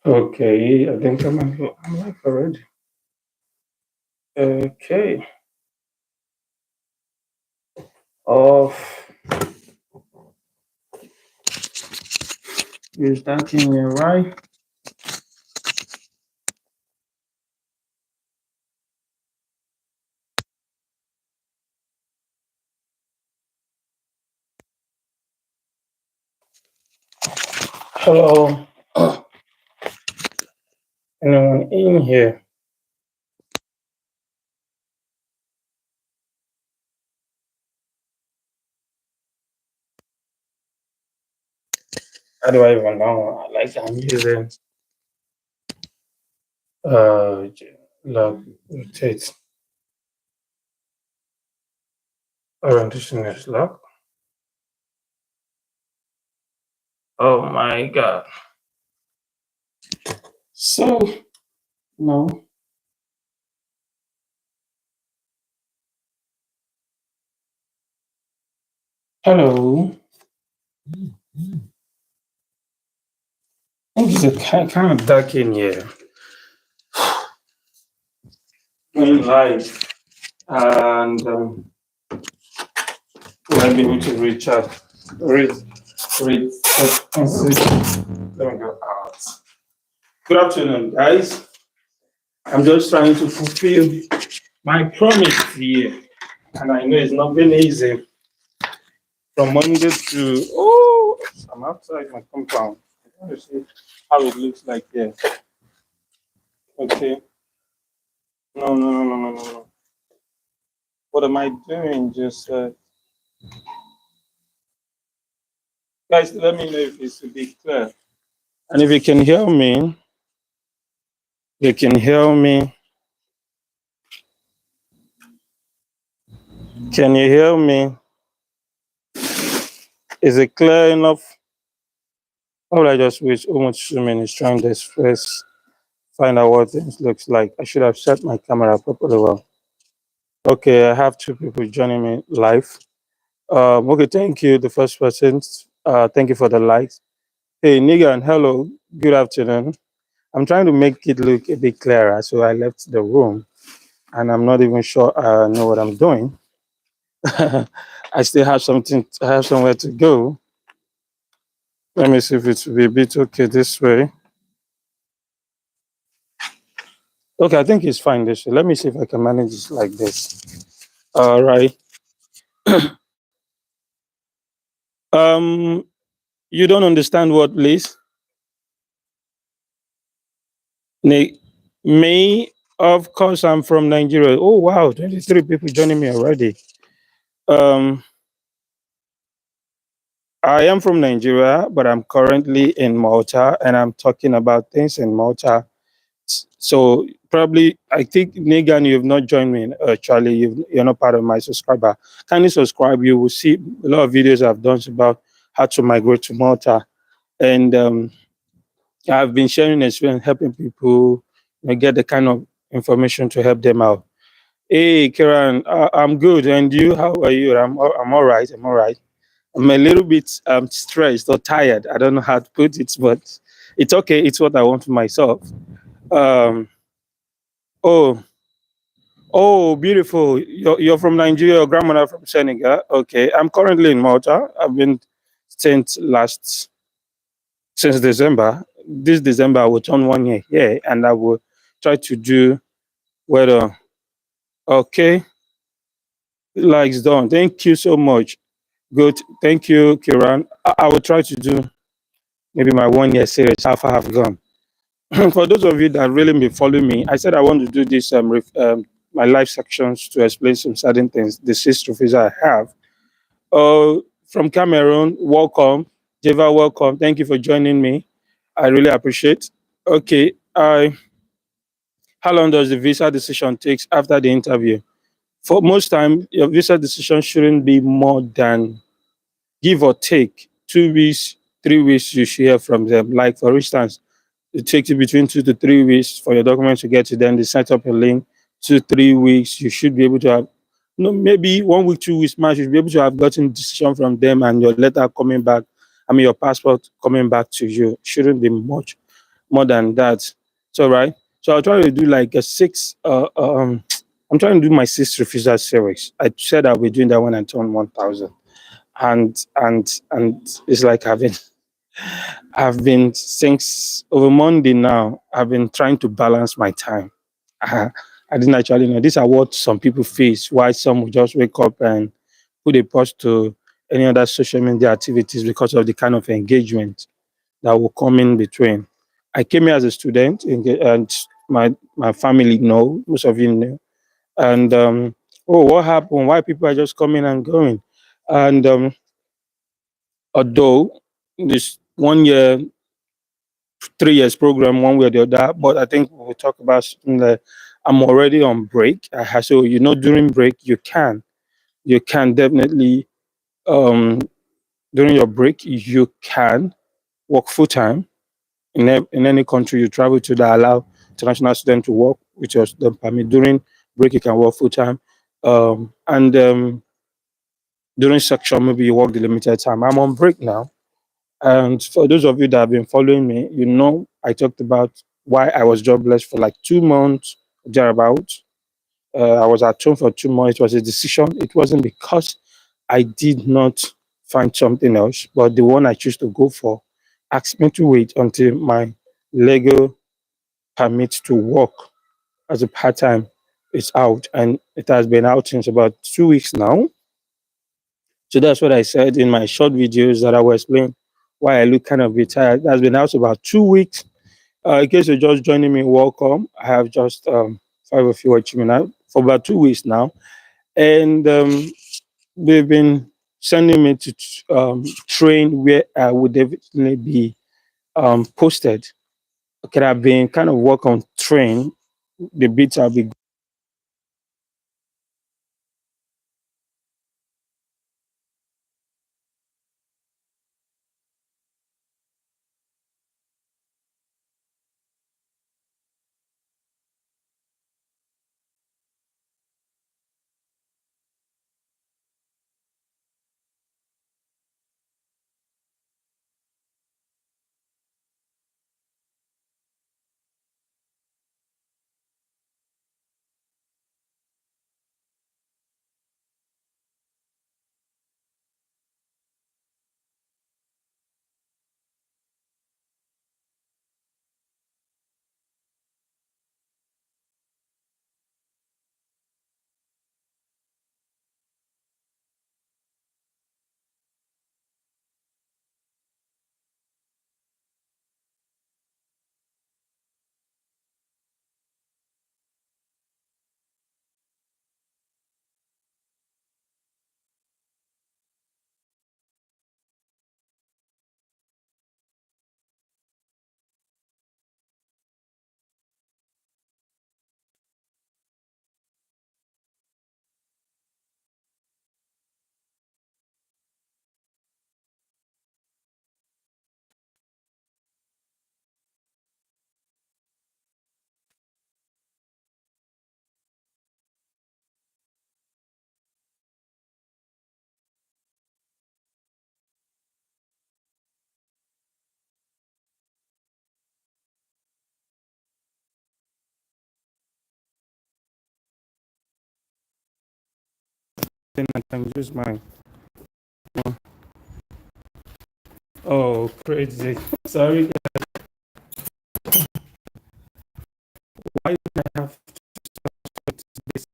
Okay, I think I'm live already. Okay. Off. You're starting me right. Hello. Anyone in here? How do I even know? Like I'm using log rotate orientation is lock. Oh my god. So no. Hello. I think it's a kind of dark in here. Going live and we'll be able to reach out. Read, read, message. Let me go out. Good afternoon, guys. I'm just trying to fulfill my promise here, and I know it's not been easy from Monday to I'm outside my compound. I want to see how it looks like here. Okay. No, no, no, no, no, no, no. What am I doing? Just guys, let me know if it's a bit clear. And if you can hear me, you can hear me. Can you hear me? Is it clear enough? Or will I just waste almost 2 minutes trying to express, find out what things looks like? I should have set my camera properly well. Okay, I have two people joining me live. Okay, thank you, the first person. Thank you for the likes. Hey, Nigan, hello, good afternoon. I'm trying to make it look a bit clearer, so I left the room, and I'm not even sure I know what I'm doing. I still have something. I have somewhere to go. Let me see if it will be a bit okay this way. Okay, I think it's fine this way. Let me see if I can manage it like this. All right. Um, you don't understand what, please? Ne- Me, of course, I'm from Nigeria. Oh wow, 23 people joining me already. Um, I am from Nigeria, but I'm currently in Malta, and I'm talking about things in Malta. So probably, I think Negan, you have not joined me. Charlie, you're not part of my subscriber. Kindly subscribe. You will see a lot of videos I've done about how to migrate to Malta, and I've been sharing experience, helping people get the kind of information to help them out. Hey, Kiran, I'm good, and you? How are you? I'm all right. I'm all right. I'm a little bit stressed or tired. I don't know how to put it, but it's okay. It's what I want for myself. Um, oh, oh, beautiful. You're from Nigeria. Your grandmother from Senegal. Okay, I'm currently in Malta. I've been since December. This December, I will turn 1 year here, and I will try to do well. Okay, likes done. Thank you so much. Good. Thank you, Kiran. I will try to do maybe my 1 year series. How far have gone? For those of you that really been following me, I said I want to do this my live sections to explain some certain things. The six trophies I have. From Cameroon, welcome. Jeva, welcome. Thank you for joining me. I really appreciate. Okay. How long does the visa decision takes after the interview? For most time, your visa decision shouldn't be more than give or take 2 weeks, 3 weeks. You should hear from them. Like for instance, it takes you between 2 to 3 weeks for your documents to get to them. They set up a link. 2 3 weeks, you should be able to have no maybe 1 week, 2 weeks max. You should be able to have gotten decision from them and your letter coming back. I mean your passport coming back to you. Shouldn't be much. more than that. So right. So I'll try to do like a six. I'm trying to do my sixth refusal series. I said I'll be doing that when I turn 1,000, and it's like I've been since over Monday now. I've been trying to balance my time. I, I didn't actually know these are what some people face. Why some will just wake up and put a pause to any other social media activities because of the kind of engagement that will come in between. I came here as a student, and my family know, most of you know. And oh, what happened? Why people are just coming and going? And although this 1 year, 3 years program, one way or the other, but I think we'll talk about something that I'm already on break. So during break you can definitely um, during your break you can work full time in any country you travel to that allow international students to work with your student permit. During break, you can work full time, and during section maybe you work the limited time. I'm on break now, and for those of you that have been following me, I talked about why I was jobless for like 2 months thereabouts. I was at home for 2 months. It was a decision. It wasn't because I did not find something else, but the one I choose to go for asked me to wait until my legal permit to work as a part time is out, and it has been out since about 2 weeks now. So that's what I said in my short videos that I will explain why I look kind of retired. That's been out about 2 weeks. In case you're just joining me, welcome. I have just five of you watching me now for about 2 weeks now, and they've been sending me to train where I would definitely be posted. Okay, I've been kind of work on train the bits I'll be. Then I can use my. Oh, crazy! Sorry, why do I have this?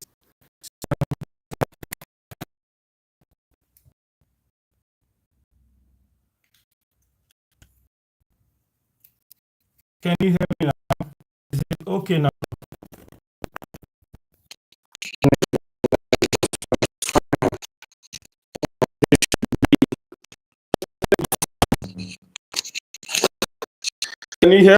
Can you hear me now? Is it okay now? Can you hear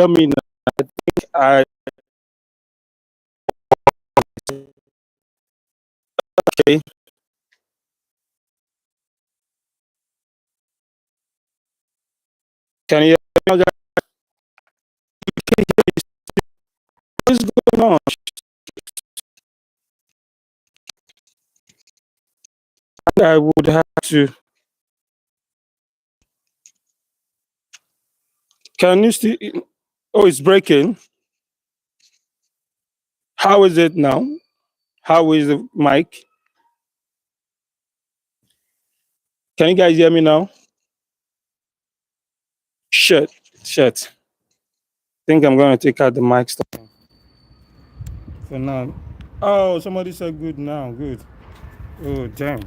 me now? I okay. Can you hear me now, guys? What's going on? I would have to. Can you still? Oh, it's breaking. How is it now? How is the mic? Can you guys hear me now? Shit, shit. Think I'm gonna take out the mic stuff for now. Oh, somebody said good now. Good. Oh, damn.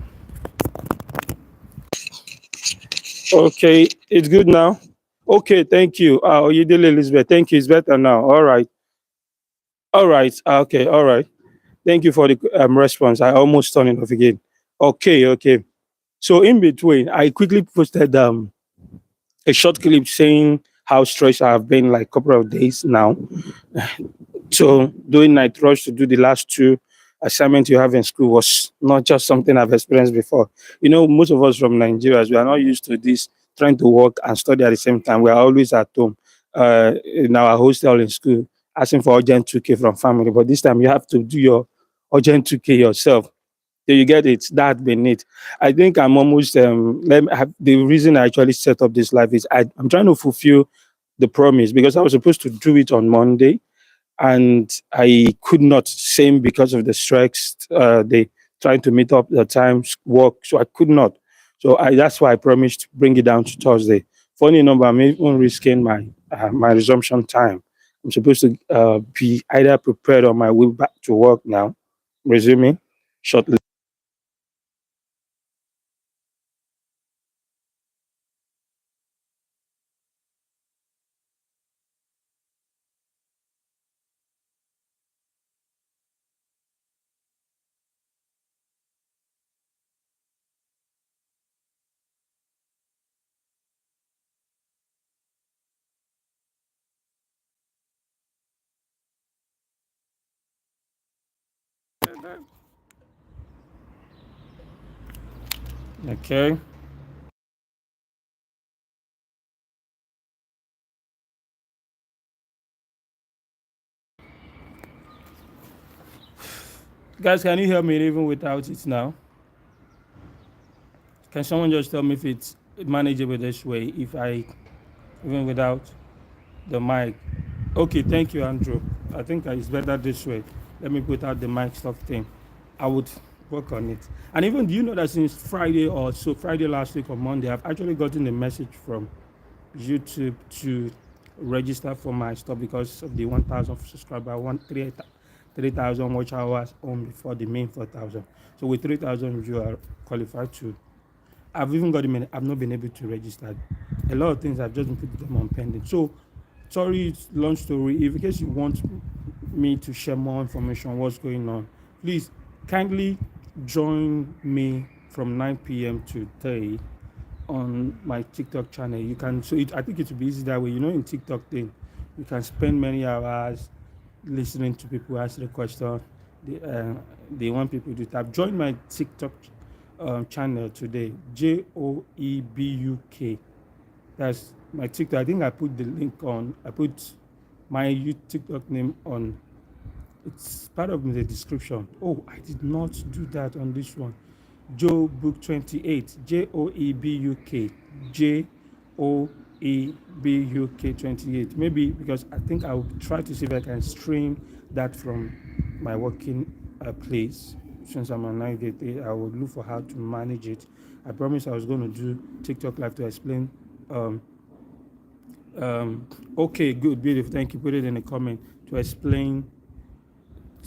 Okay, it's good now. Okay, thank you. You did, Elizabeth. Thank you. It's better now. All right. All right. Okay. All right. Thank you for the response. I almost turned it off again. Okay. Okay. So in between, I quickly posted a short clip saying how stressed I have been like a couple of days now. So doing night rush to do the last two assignments you have in school was not just something I've experienced before. You know, most of us from Nigeria, we are not used to this trying to work and study at the same time. We are always at home, in our hostel in school, asking for urgent 2K from family. But this time you have to do your urgent 2K yourself. Do you get it? That been it. I think I'm almost the reason I actually set up this life is I'm trying to fulfill the promise because I was supposed to do it on Monday and I could not, same because of the strikes. They trying to meet up the times work, so I could not. So that's why I promised to bring it down to Thursday. Funny enough, I'm even risking my resumption time. I'm supposed to be either prepared on my way back to work now, resuming shortly. Okay, guys, can you hear me even without it now? Can someone just tell me if it's manageable this way? If I even without the mic. Okay, thank you, Andrew. I think it's better this way. Let me put out the mic stuff thing. I would work on it. And even do you know that since Friday or so, Friday last week or Monday, I've actually gotten a message from YouTube to register for my stuff because of the 1,000 subscriber. I want 3,000 watch hours on before the main 4,000. So with 3,000, you are qualified to. I've even got them. I've not been able to register. A lot of things I've just been putting them on pending. So sorry, it's long story. If in case you want me to share more information on what's going on, please kindly join me from 9 p.m. today on my TikTok channel. You can I think it will be easy that way. You know, in TikTok thing, you can spend many hours listening to people ask the question. They, uh, they want people to tap. Join my TikTok channel today. JOEBUK. That's my TikTok. I think I put the link on. I put my TikTok name on. It's part of the description. Oh, I did not do that on this one. Joe Book 28. JOEBUK. JOEBUK 28. Maybe because I think I'll try to see if I can stream that from my working place. Since I'm on night gate, I will look for how to manage it. I promised I was going to do TikTok live to explain um, okay, good, beautiful. Thank you. Put it in the comment to explain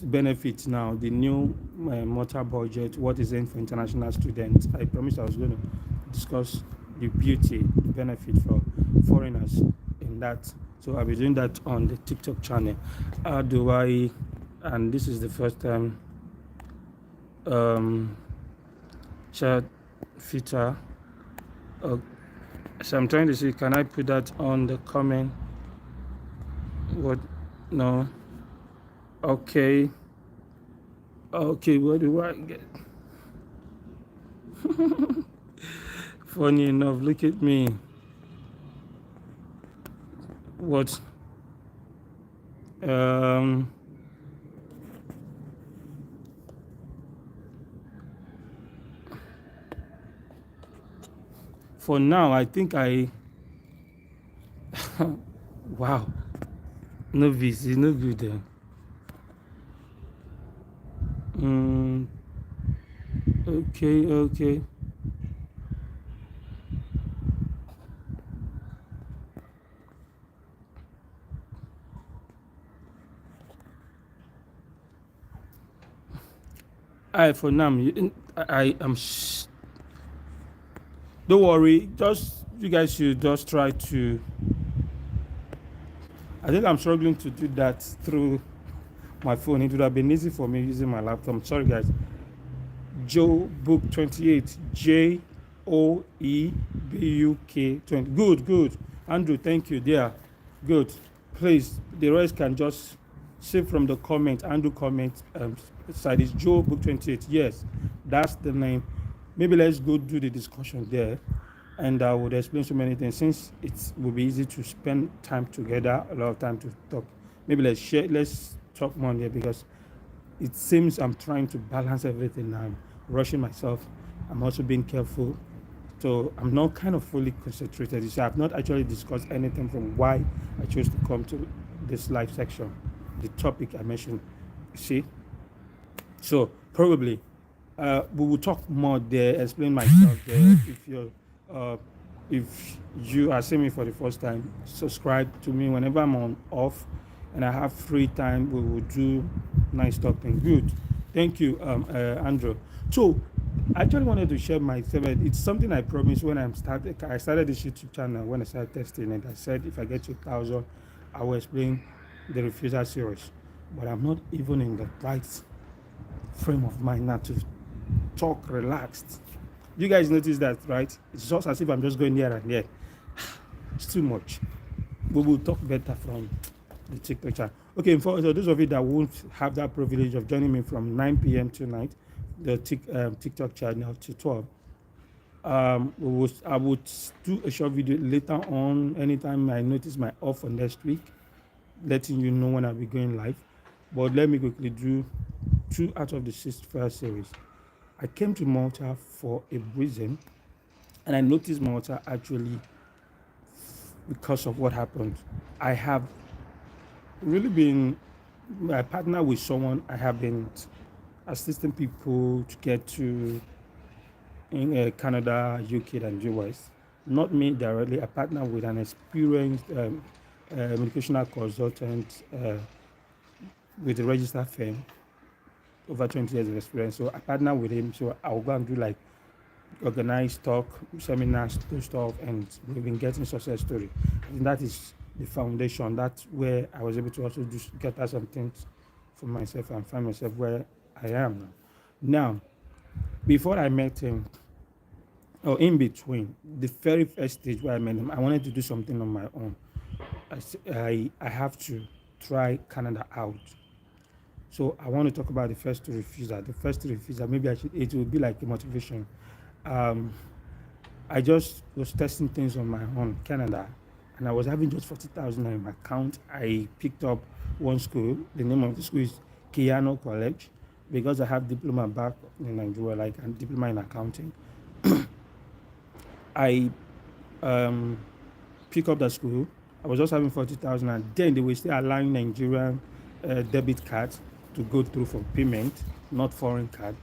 benefits now, the new mortar budget, what is in for international students. I promised I was going to discuss the beauty, the benefit for foreigners in that. So I'll be doing that on the TikTok channel. How do I, and this is the first time, um, chat feature. Uh, so I'm trying to see, can I put that on the comment? What? No. Okay. Okay, what do I get? Funny enough, look at me. What? Um, For now, I think I wow, no VC, no good. Mm, okay, okay. I for now, I am. Don't worry. Just you guys should just try to. I think I'm struggling to do that through my phone. It would have been easy for me using my laptop. Sorry, guys. Joe Book 28. JOEBUK 20. Good, good. Andrew, thank you. There. Good. Please, the rest can just see from the comment. Andrew comment side is Joe Book 28. Yes, that's the name. Maybe let's go do the discussion there. And I would explain so many things since it will be easy to spend time together, a lot of time to talk. Maybe let's talk more there because it seems I'm trying to balance everything. I'm rushing myself. I'm also being careful. So I'm not kind of fully concentrated. So I've not actually discussed anything from why I chose to come to this live section, the topic I mentioned. You see? So probably we will talk more there, explain myself there. Uh, if you are seeing me for the first time, subscribe to me whenever I'm on off and I have free time. We will do nice talking. Good, thank you, Andrew. So I actually wanted to share my favorite. It's something I promised when I started this YouTube channel when I started testing it. I said if I get to 1,000, I will explain the Refusal series. But I'm not even in the right frame of mind now to talk relaxed. You guys notice that, right? It's just as if I'm just going here and there. It's too much. We will talk better from the TikTok channel. Okay, for so those of you that won't have that privilege of joining me from 9 p.m. tonight, the TikTok channel to 12, I would do a short video later on anytime I notice my off for next week, letting you know when I'll be going live. But let me quickly do 2 out of the 6 first series. I came to Malta for a reason, and I noticed Malta actually because of what happened. I have really been I partner with someone. I have been assisting people to get to in Canada, UK, and US. Not me directly. I partner with an experienced educational consultant with a registered firm, over 20 years of experience. So I partner with him. So I'll go and do like organize talk, seminars, do stuff, and we've been getting success story. And that is the foundation. That's where I was able to also do get out some things for myself and find myself where I am now. Now, before I met him, or in between, the very first stage where I met him, I wanted to do something on my own. I have to try Canada out. So I want to talk about the first to refuser. The first to refuser, maybe it will be like a motivation. Um, I just was testing things on my own, Canada, and I was having just 40,000 in my account. I picked up one school. The name of the school is Kiano College because I have diploma back in Nigeria, like a diploma in accounting. I um, pick up the school. I was just having 40,000, and then they were still allowing Nigerian debit cards to go through for payment, not foreign card.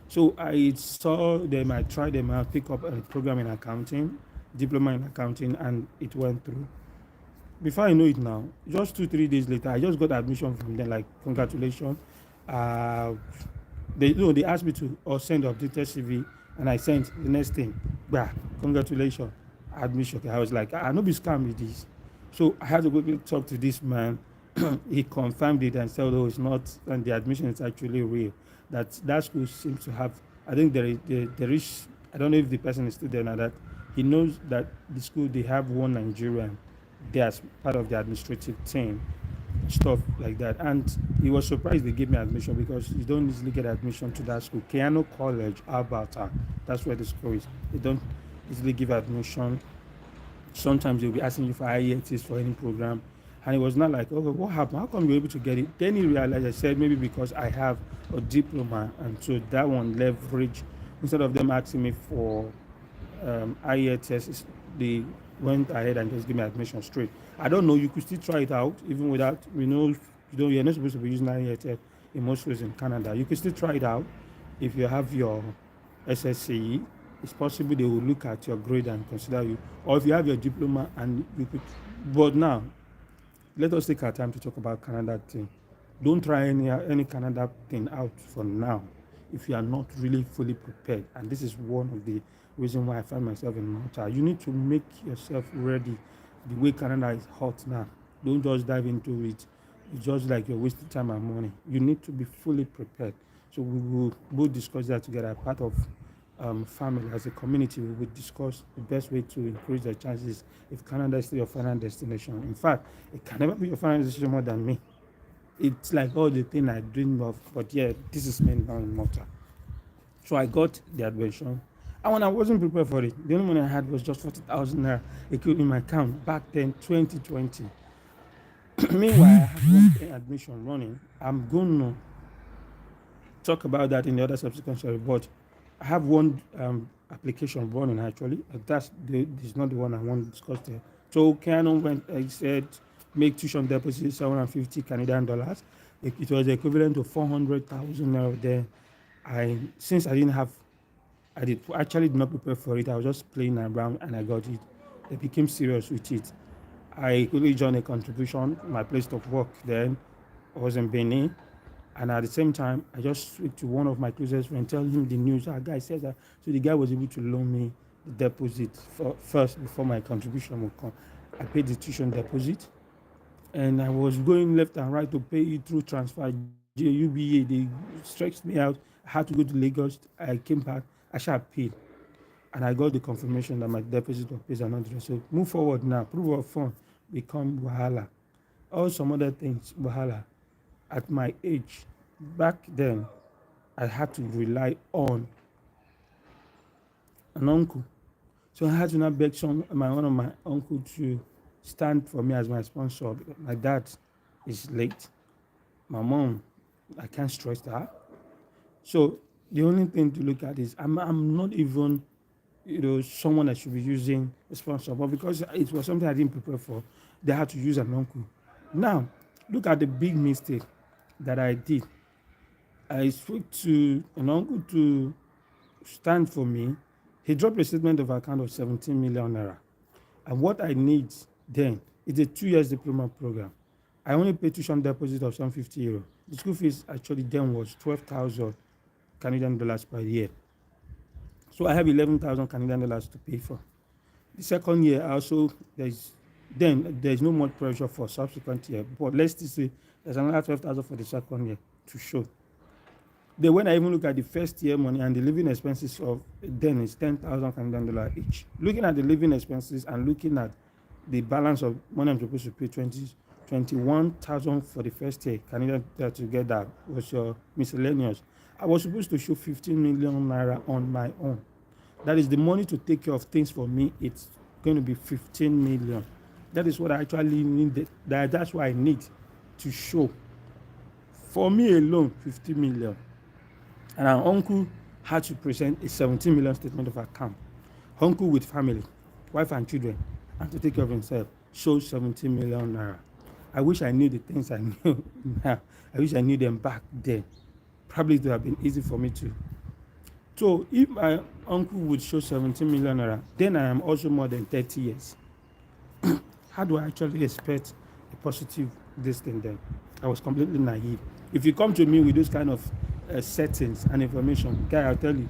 So I saw them, I tried them out, pick up a program in accounting, diploma in accounting, and it went through. Before I know it now, just 2, 3 days later, I just got admission from them, like, congratulations. Uh, they asked me to or send updated CV, and I sent the next thing. Bah, congratulations, admission. I was like, I know be scam with this. So I had to go talk to this man. He confirmed it and said, "Oh, it's not, and the admission is actually real." That school seems to have. I think there is. I don't know if the person is still there now. That he knows that the school they have one Nigerian. They as part of the administrative team, stuff like that. And he was surprised they gave me admission because you don't easily get admission to that school. Keano College, Alberta. That's where the school is. They don't easily give admission. Sometimes they'll be asking you for IELTS for any program. And it was not like, oh, what happened? How come you're able to get it? Then he realized, I said, maybe because I have a diploma. And so that one leverage, instead of them asking me for IELTS, they went ahead and just gave me admission straight. I don't know. You could still try it out even without. You're not supposed to be using IELTS in most schools in Canada. You could still try it out if you have your SSCE. It's possible they will look at your grade and consider you, or if you have your diploma and you could. But now, let us take our time to talk about Canada thing. Don't try any Canada thing out for now if you are not really fully prepared. And this is one of the reasons why I find myself in Malta. You need to make yourself ready. The way Canada is hot now, don't just dive into it. It's just like you're wasting time and money. You need to be fully prepared. So we will both discuss that together. Part of family, as a community, we will discuss the best way to increase the chances if Canada is still your final destination. In fact, it can never be your final destination more than me. It's like all the thing I dreamed of, but yeah, this is me now in Malta. So I got the admission. And when I wasn't prepared for it, the only money I had was just 40,000 naira in my account back then, 2020. Meanwhile, I have one admission running. I'm going to talk about that in the other subsequent story, but I have one application running actually. This is not the one I want to discuss there. So Canon went, I said, make tuition deposit 750 Canadian dollars. It was equivalent to 400,000 naira there. Since I didn't have, I did not prepare for it. I was just playing around and I got it. I became serious with it. I quickly joined a contribution. My place of work then was in Benin. And at the same time, I just speak to one of my closest friends, tell him the news. Our guy says that. So the guy was able to loan me the deposit first before my contribution would come. I paid the tuition deposit, and I was going left and right to pay it through transfer. UBA, they stretched me out. I had to go to Lagos. I came back. I shall paid, and I got the confirmation that my deposit was paid and not. So move forward now. Proof of fund become wahala. All some other things wahala. At my age, back then, I had to rely on an uncle. So I had to now beg one of my uncle to stand for me as my sponsor. Because my dad is late. My mom, I can't stress that. So the only thing to look at is I'm not even someone that should be using a sponsor, but because it was something I didn't prepare for, they had to use an uncle. Now, look at the big mistake that I did. I spoke to an uncle to stand for me. He dropped a statement of account of 17 million naira. And what I need then is a 2 years diploma program. I only paid tuition deposit of some 50 euro. The school fees actually then was 12,000 Canadian dollars per year. So I have 11,000 Canadian dollars to pay for. The second year also there's no more pressure for subsequent year. But let's just say there's another 12,000 for the second year to show. Then when I even look at the first year money and the living expenses of then it's 10,000 Canadian dollar each. Looking at the living expenses and looking at the balance of money I'm supposed to pay 21,000 for the first year Canadian to get that was your miscellaneous. I was supposed to show 15 million naira on my own. That is the money to take care of things for me. It's going to be 15 million. That is what I actually needed. That's what I need to show. For me alone, 50 million. And our uncle had to present a 17 million statement of account. Uncle with family, wife and children, and to take care of himself, shows 17 million naira. I wish I knew the things I knew now. I wish I knew them back then. Probably it would have been easy for me to. So if my uncle would show 17 million naira, then I am also more than 30 years. How do I actually expect a positive this thing then? I was completely naive. If you come to me with those kind of settings and information, guy, I'll tell you,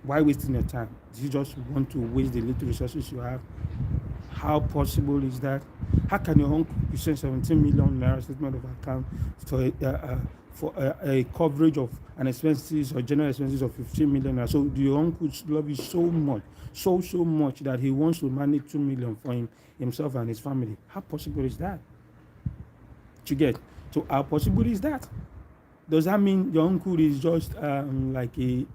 why wasting your time? Do you just want to waste the little resources you have? How possible is that? How can your uncle present 17 million naira statement of account for a coverage of an expenses or general expenses of 15 million naira? So the uncle love you so much, so much that he wants to manage 2 million for himself and his family. How possible is that? You get? So how possible is that? Does that mean your uncle is just like a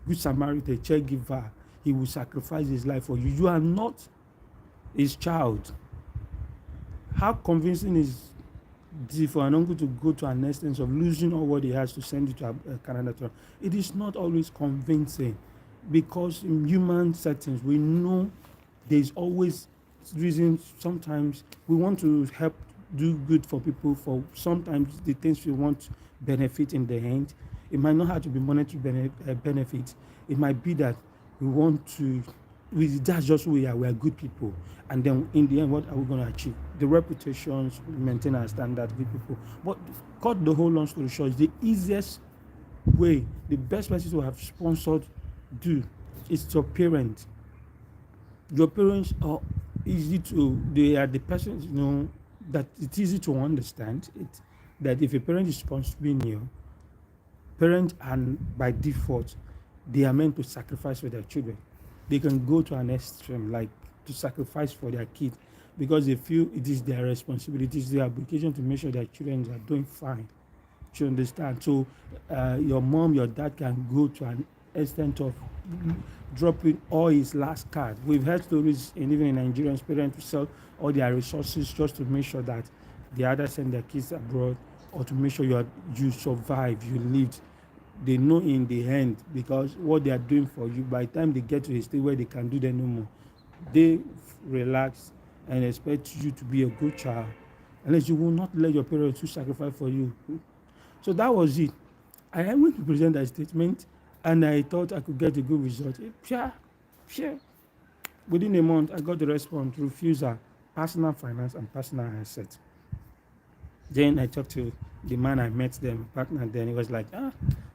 good Samaritan, a caregiver? He will sacrifice his life for you. You are not his child. How convincing is it for an uncle to go to an extent of losing all what he has to send you to Canada? It is not always convincing. because in human settings we know there's always reason. Sometimes we want to help do good for people, for sometimes the things we want benefit in the end. It might not have to be monetary benefit. It might be that we want to, that's just who we are good people. And then in the end, what are we going to achieve? The reputations, maintain our standard, good people. But cut the whole long story short, the easiest way, the best person to have sponsored do is your parents. Your parents are easy to, they are the persons, that it's easy to understand it, that if a parent is sponsoring you, parents and by default, they are meant to sacrifice for their children. They can go to an extreme, like to sacrifice for their kid, because they feel it is their responsibility, it is their obligation to make sure their children are doing fine. You understand? So your mom, your dad can go to an extent of dropping all his last card. We've heard stories, and even in Nigerians, parents to sell all their resources just to make sure that they either send their kids abroad or to make sure you survive, you lived. They know in the end, because what they are doing for you, by the time they get to a state where they can do that no more, they relax and expect you to be a good child, unless you will not let your parents to sacrifice for you. So that was it. I went to present that statement and I thought I could get a good result. Pia, pia. Within a month, I got the response: refusal, personal finance, and personal asset. Then I talked to the man I met them, partner. Then he was like,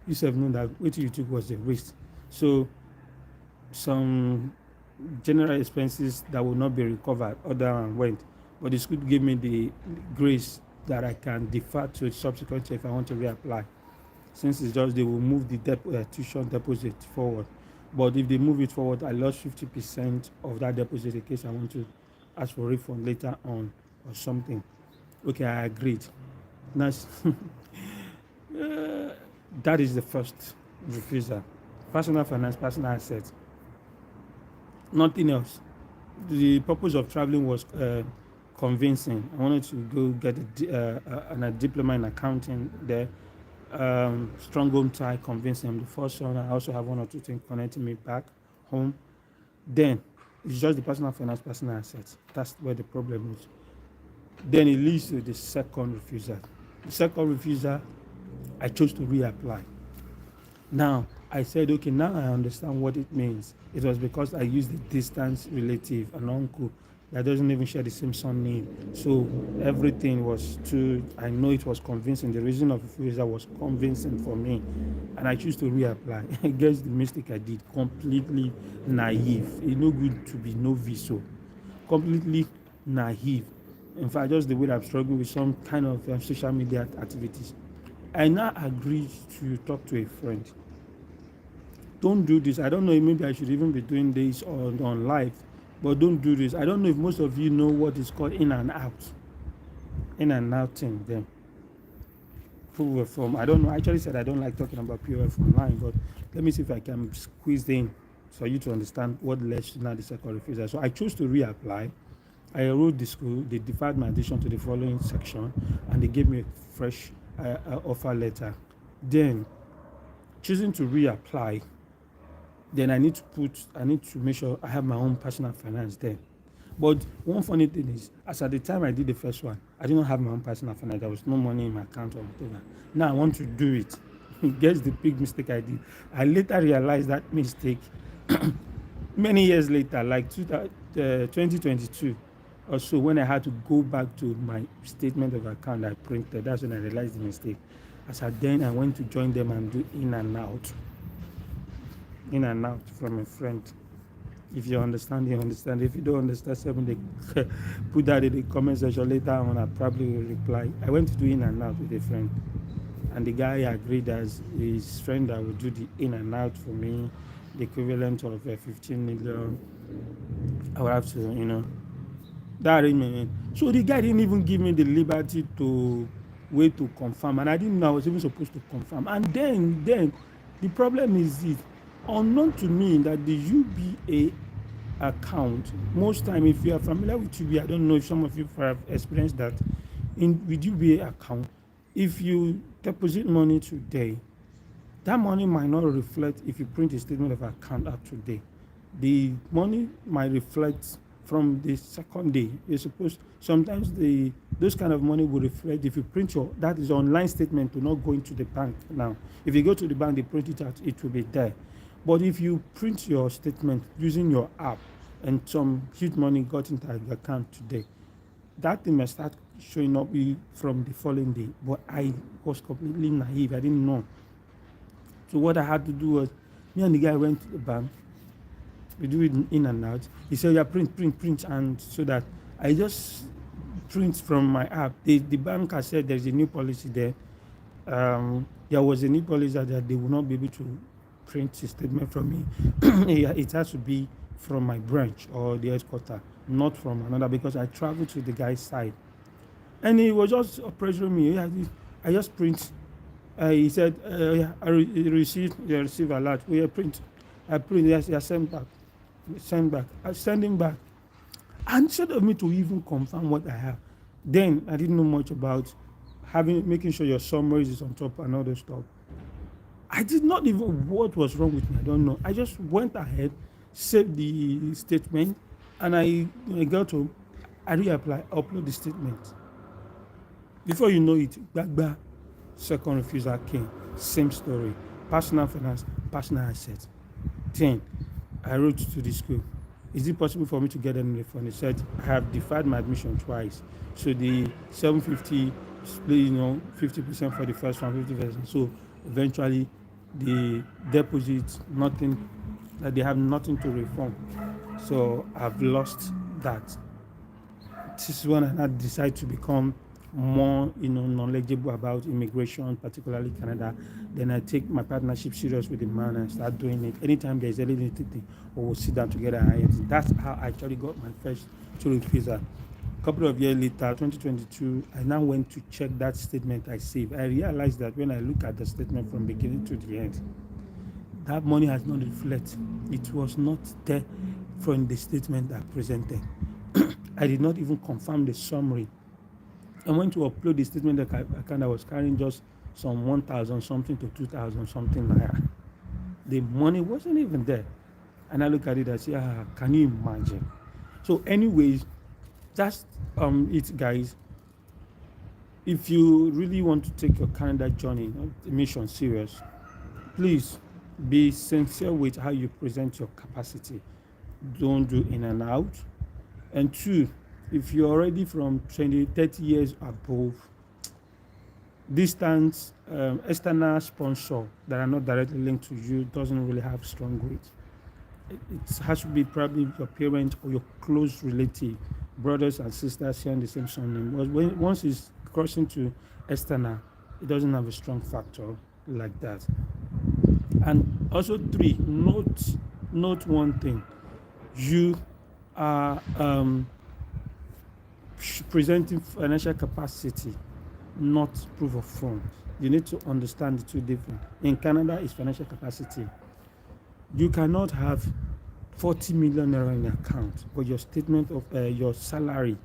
you have known that what you took was a risk. So some general expenses that will not be recovered, other and went. But the school gave me the grace that I can defer to a subsequent if I want to reapply. Since it's just they will move the tuition deposit forward. But if they move it forward, I lost 50% of that deposit in case I want to ask for refund later on or something. Okay, I agreed. That's that is the first refusal. Personal finance, personal assets. Nothing else. The purpose of traveling was convincing. I wanted to go get a diploma in accounting there. Strong home tie, convincing. I'm the first one. I also have one or two things connecting me back home. Then it's just the personal finance, personal assets. That's where the problem is. Then it leads to the second refusal. The second refusal, I chose to reapply. Now, I said, okay, now I understand what it means. It was because I used a distance relative, an uncle that doesn't even share the same surname. So everything was too, I know it was convincing. The reason of refusal was convincing for me. And I choose to reapply. I guess the mistake I did, completely naive. It's no good to be novice. So completely naive. In fact, just the way I'm struggling with some kind of social media activities. I now agreed to talk to a friend. Don't do this. I don't know, maybe I should even be doing this on live, but don't do this. I don't know if most of you know what is called in and out. In and out thing. Then POF from, I don't know. I actually said I don't like talking about POF online, but let me see if I can squeeze in for you to understand what led to now the second refusal. So I chose to reapply. I enrolled the school. They deferred my admission to the following section, and they gave me a fresh offer letter. Then, choosing to reapply, then I need to make sure I have my own personal finance there. But one funny thing is, as at the time I did the first one, I did not have my own personal finance. There was no money in my account or whatever. Now I want to do it. Guess the big mistake I did. I later realized that mistake many years later, like 2022 or so, when I had to go back to my statement of account I printed. That's when I realized the mistake. As I then I went to join them and do in and out from a friend. If you understand, you understand. If you don't understand, somebody put that in the comment section later on. I probably will reply. I went to do in and out with a friend, and the guy agreed as his friend that would do the in and out for me, the equivalent of 15 million. I would have to, that arrangement. So the guy didn't even give me the liberty to wait to confirm, and I didn't know I was even supposed to confirm. And then the problem is this: unknown to me that the UBA account, most time, if you are familiar with UBA, I don't know if some of you have experienced that. In with UBA account, if you deposit money today That money might not reflect if you print a statement of account out today. The money might reflect from the second day. You're supposed sometimes the those kind of money will reflect if you print your that is online statement to not go into the bank now. If you go to the bank, they print it out, it will be there. But if you print your statement using your app and some huge money got into your account today, that thing may start showing up from the following day. But I was completely naive. I didn't know. So what I had to do was, me and the guy went to the bank. We do it in and out. He said, "Yeah, print, print, print," and so that I just print from my app. The banker said there's a new policy there. There was a new policy that they will not be able to print a statement from me. It has to be from my branch or the headquarter, not from another, because I traveled to the guy's side. And he was just pressuring me. Yeah, I just print. He said, yeah, receive a lot. We print. I print. Yes, yeah, send back. Send back. I send him back. And instead of me to even confirm what I have, then I didn't know much about making sure your summaries is on top and all those stuff. I did not even what was wrong with me. I don't know. I just went ahead, saved the statement, and I got home. I reapply, upload the statement. Before you know it, Gbagba, second refusal came. Same story. Personal finance, personal assets. Then I wrote to the school. Is it possible for me to get any refund? He said, I have deferred my admission twice. So the 750 split, 50% for the first one, 50%. So eventually the deposit, nothing, that they have nothing to refund. So I've lost that. This is when I decide to become more knowledgeable about immigration, particularly Canada. Then I take my partnership serious with the man and start doing it. Anytime there's anything, we will sit down together and that's how I actually got my first tourist visa. A couple of years later, 2022, I now went to check that statement I saved. I realized that when I look at the statement from beginning to the end, that money has not reflected. It was not there from the statement I presented. I did not even confirm the summary. I went to upload the statement that I was carrying just some 1,000 something to 2,000 something naira. The money wasn't even there. And I look at it and say, can you imagine? So, anyways, that's it, guys. If you really want to take your Canada journey, mission serious, please be sincere with how you present your capacity. Don't do in and out. And two, if you're already from 20, 30 years above, distance external sponsor that are not directly linked to you doesn't really have strong weight. It has to be probably your parent or your close relative, brothers and sisters sharing the same surname. But once it's crossing to external, it doesn't have a strong factor like that. And also three, note one thing. You are presenting financial capacity, not proof of funds. You need to understand the two different. In Canada, it's financial capacity. You cannot have 40 million naira in your account, but your statement of your salary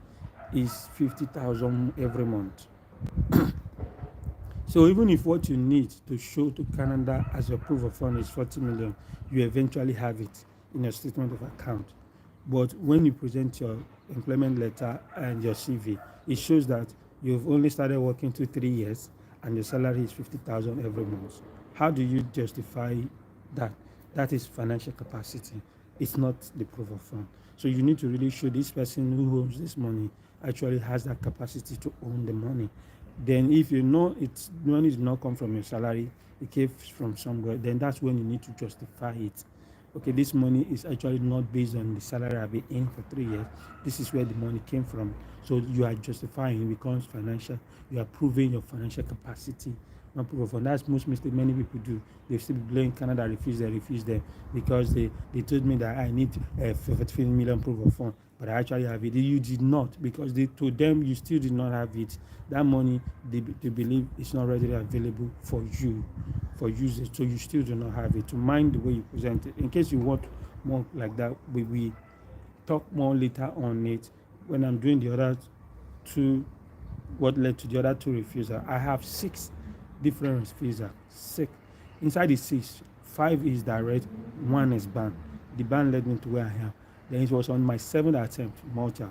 is 50,000 every month. So even if what you need to show to Canada as your proof of fund is 40 million, you eventually have it in your statement of account. But when you present your employment letter and your CV, it shows that you've only started working 2-3 years and your salary is 50,000 every month. How do you justify that? That is financial capacity. It's not the proof of fund. So you need to really show this person who owns this money actually has that capacity to own the money. Then if you know it's money did not come from your salary, it came from somewhere, then that's when you need to justify it. Okay, this money is actually not based on the salary I've been in for 3 years. This is where the money came from. So you are justifying, it becomes financial. You are proving your financial capacity, not proof of fund. That's most mistake many people do. They still blame Canada, refuse them because they told me that I need 15 million proof of fund, but I actually have it. You did not, because they told them you still did not have it. That money they believe is not readily available for you, for users. So you still do not have it. To mind the way you present it. In case you want more like that, we talk more later on it when I'm doing the other two, what led to the other two refusal. I have 6 different refusal. 6. Inside the six, five is direct, one is banned. The ban led me to where I am. Then it was on my seventh attempt, Malta,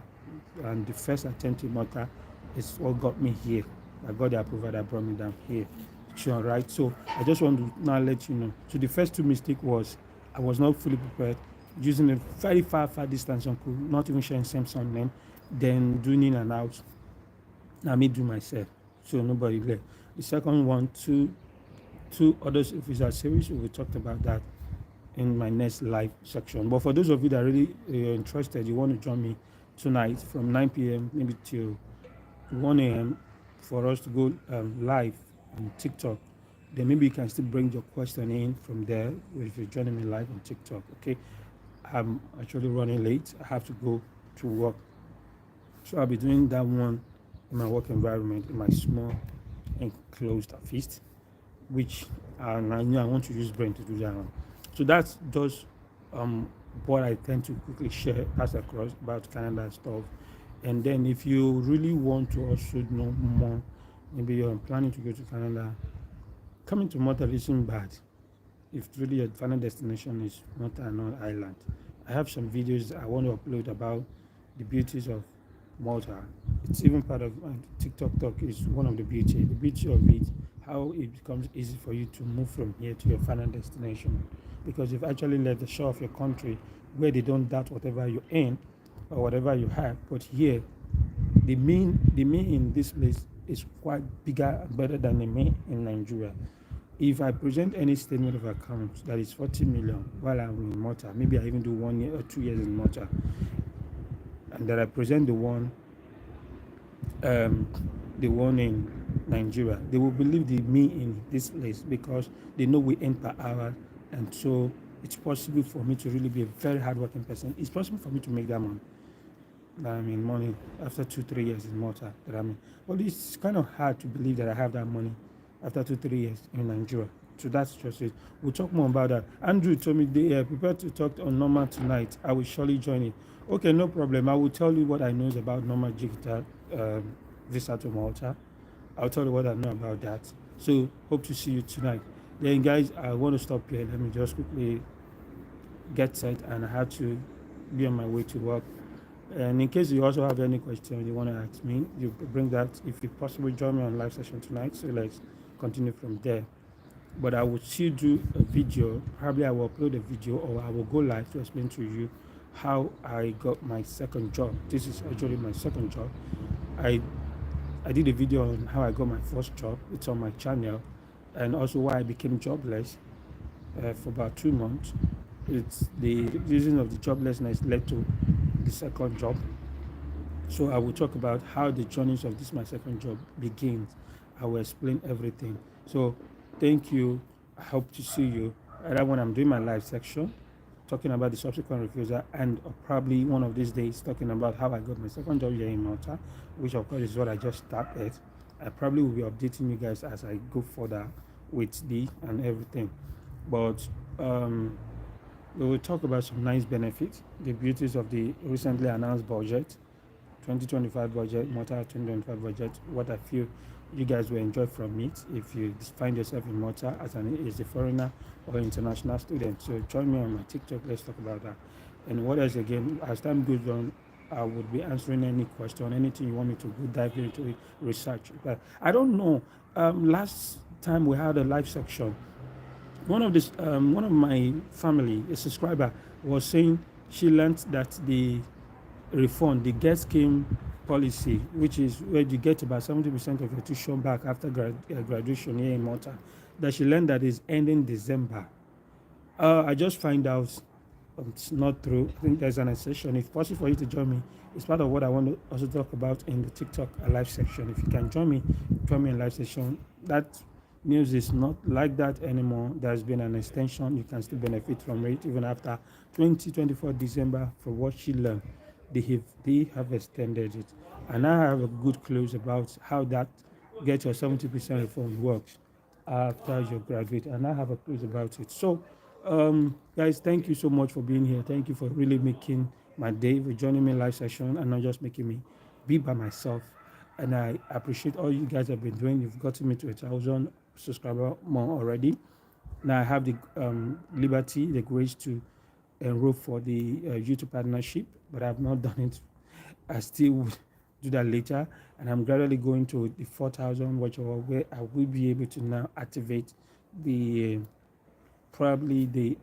and the first attempt in Malta is what got me here. I got the approval that brought me down here. Sure, right. So I just want to now let you know. So the first two mistake was I was not fully prepared, using a very far distance on crew, not even sharing same name, then doing in and out. I me do myself. So nobody there. The second one, two others visa series. We talked about that in my next live section. But for those of you that really interested, you want to join me tonight from 9 p.m. maybe till 1 a.m. for us to go live on TikTok. Then maybe you can still bring your question in from there if you're joining me live on TikTok. Okay, I'm actually running late. I have to go to work, so I'll be doing that one in my work environment in my small enclosed office, which and I know I want to use brain to do that one. So that's just um, what I tend to quickly share pass across about Canada stuff. And then if you really want to also know more, maybe you're planning to go to Canada, coming to Malta isn't bad if really your final destination is not an island. I have some videos I want to upload about the beauties of Malta. It's even part of TikTok talk is one of the beauty of it, how it becomes easy for you to move from here to your final destination. Because you've actually left the shore of your country where they don't doubt whatever you earn or whatever you have. But here, the mean in this place is quite bigger and better than the mean in Nigeria. If I present any statement of account that is 40 million while I'm in Malta, maybe I even do 1 year or 2 years in Malta, and that I present um, the one in Nigeria, they will believe the me in this place because they know we earn per hour, and so it's possible for me to really be a very hardworking person. It's possible for me to make that money that I'm in money after 2 3 years in Malta that I'm in. But it's kind of hard to believe that I have that money after 2 3 years in Nigeria. So that's just it. We'll talk more about that. Andrew told me they are prepared to talk on normal tonight. I will surely join it. Okay, no problem. I will tell you what I know about normal digital visa to Malta. I'll tell you what I know about that. So hope to see you tonight. Then guys, I want to stop here. Let me just quickly get set and I have to be on my way to work. And in case you also have any question you want to ask me, you bring that. If you possibly join me on live session tonight, so let's continue from there. But I will still do a video. Probably I will upload a video or I will go live to explain to you how I got my second job. This is actually my second job. I I did a video on how I got my first job. It's on my channel, and also why I became jobless for about 2 months. It's the reason of the joblessness led to the second job. So I will talk about how the journeys of this my second job begins. I will explain everything. So thank you. I hope to see you either when I'm doing my live section, talking about the subsequent refusal, and probably one of these days talking about how I got my second job here in Malta, which of course is what I just started. I probably will be updating you guys as I go further with the and everything. But we will talk about some nice benefits, the beauties of the recently announced budget, 2025 budget, Malta 2025 budget, what I feel you guys will enjoy from it if you find yourself in Malta as a foreigner or international student. So join me on my TikTok, let's talk about that. And what else again, as time goes on, I would be answering any question, anything you want me to go dive into research. But I don't know. Last time we had a live section, one of my family, a subscriber, was saying she learned that the refund, the get scheme policy, which is where you get about 70% of your tuition back after graduation here in Malta, that she learned that is ending December. I just find out it's not true. I think there's an exception. If possible for you to join me, it's part of what I want to also talk about in the TikTok live section. If you can join me in live session. That news is not like that anymore. There's been an extension. You can still benefit from it even after 2024 December for what she learned. They have extended it. And I have a good clues about how that get your 70% refund works after you graduate, and I have a clue about it. So, guys, thank you so much for being here. Thank you for really making my day, for joining me live session, and not just making me be by myself. And I appreciate all you guys have been doing. You've gotten me to 1,000 subscriber more already. Now I have the liberty, the grace to enroll for the YouTube partnership, but I've not done it. I still would do that later, and I'm gradually going to the 4,000 watch hour where I will be able to now activate the probably the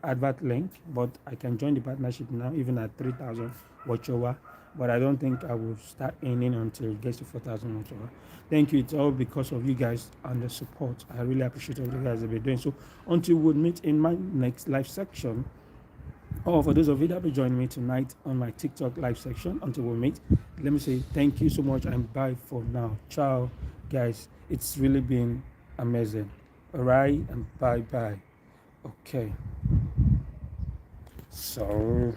advert link, but I can join the partnership now even at 3,000 watch hour. But I don't think I will start earning until it gets to 4,000 watch hour. Thank you. It's all because of you guys and the support. I really appreciate what you guys have been doing. So until we meet in my next live section, or for those of you that will join me tonight on my TikTok live section, until we meet, let me say thank you so much and bye for now. Ciao, guys. It's really been amazing. All right, and bye bye. Okay. So